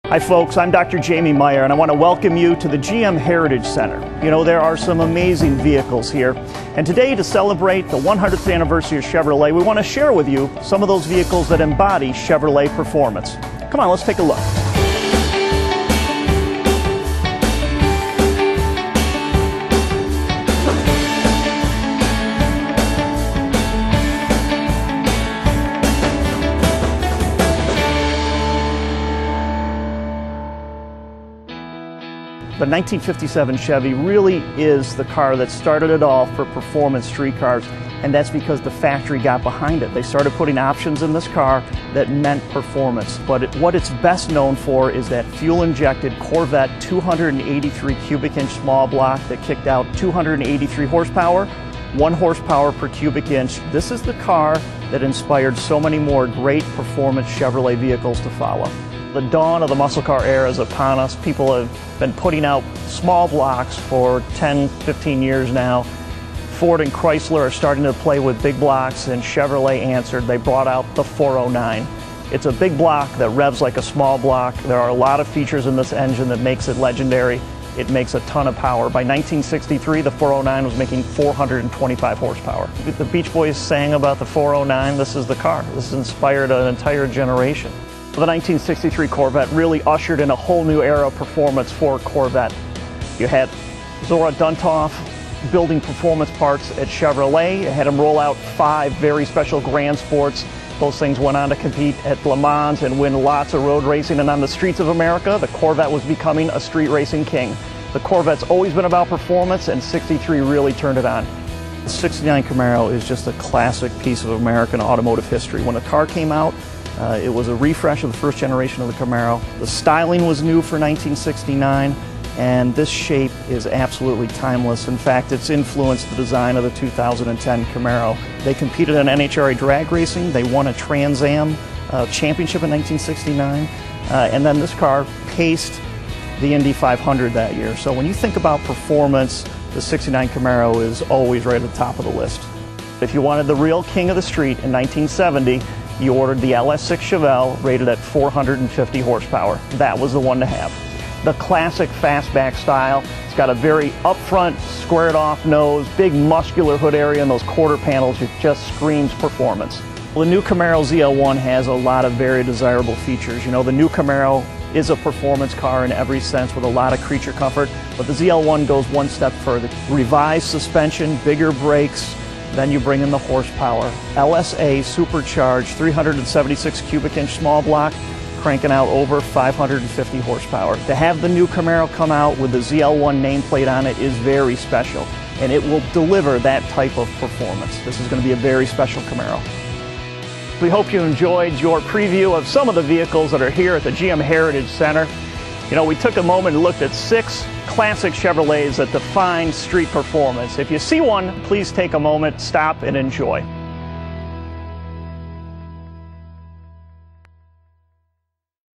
Hi folks, I'm Dr. Jamie Meyer and I want to welcome you to the GM Heritage Center. You know, there are some amazing vehicles here. And today, to celebrate the 100th anniversary of Chevrolet, we want to share with you some of those vehicles that embody Chevrolet performance. Come on, let's take a look. The 1957 Chevy really is the car that started it all for performance street cars, and that's because the factory got behind it. They started putting options in this car that meant performance. But what it's best known for is that fuel-injected Corvette 283 cubic inch small block that kicked out 283 horsepower, 1 horsepower per cubic inch. This is the car that inspired so many more great performance Chevrolet vehicles to follow. The dawn of the muscle car era is upon us. People have been putting out small blocks for 10, 15 years now. Ford and Chrysler are starting to play with big blocks, and Chevrolet answered. They brought out the 409. It's a big block that revs like a small block. There are a lot of features in this engine that makes it legendary. It makes a ton of power. By 1963, the 409 was making 425 horsepower. The Beach Boys sang about the 409. This is the car. This inspired an entire generation. The 1963 Corvette really ushered in a whole new era of performance for Corvette. You had Zora Duntov building performance parts at Chevrolet. You had him roll out 5 very special Grand Sports. Those things went on to compete at Le Mans and win lots of road racing. And on the streets of America, the Corvette was becoming a street racing king. The Corvette's always been about performance, and 63 really turned it on. The 69 Camaro is just a classic piece of American automotive history. When the car came out, it was a refresh of the first generation of the Camaro. The styling was new for 1969, and this shape is absolutely timeless. In fact, it's influenced the design of the 2010 Camaro. They competed in NHRA drag racing. They won a Trans Am championship in 1969, and then this car paced the Indy 500 that year. So when you think about performance, the 69 Camaro is always right at the top of the list. If you wanted the real king of the street in 1970, you ordered the LS6 Chevelle, rated at 450 horsepower. That was the one to have. The classic fastback style. It's got a very upfront, squared off nose, big muscular hood area, and those quarter panels. It just screams performance. Well, the new Camaro ZL1 has a lot of very desirable features. You know, the new Camaro is a performance car in every sense with a lot of creature comfort, but the ZL1 goes one step further. Revised suspension, bigger brakes, then you bring in the horsepower. LSA supercharged 376 cubic inch small block, cranking out over 550 horsepower. To have the new Camaro come out with the ZL1 nameplate on it is very special, and it will deliver that type of performance. This is going to be a very special Camaro. We hope you enjoyed your preview of some of the vehicles that are here at the GM Heritage Center. You know, we took a moment and looked at 6 classic Chevrolets that define street performance. If you see one, please take a moment, stop, and enjoy.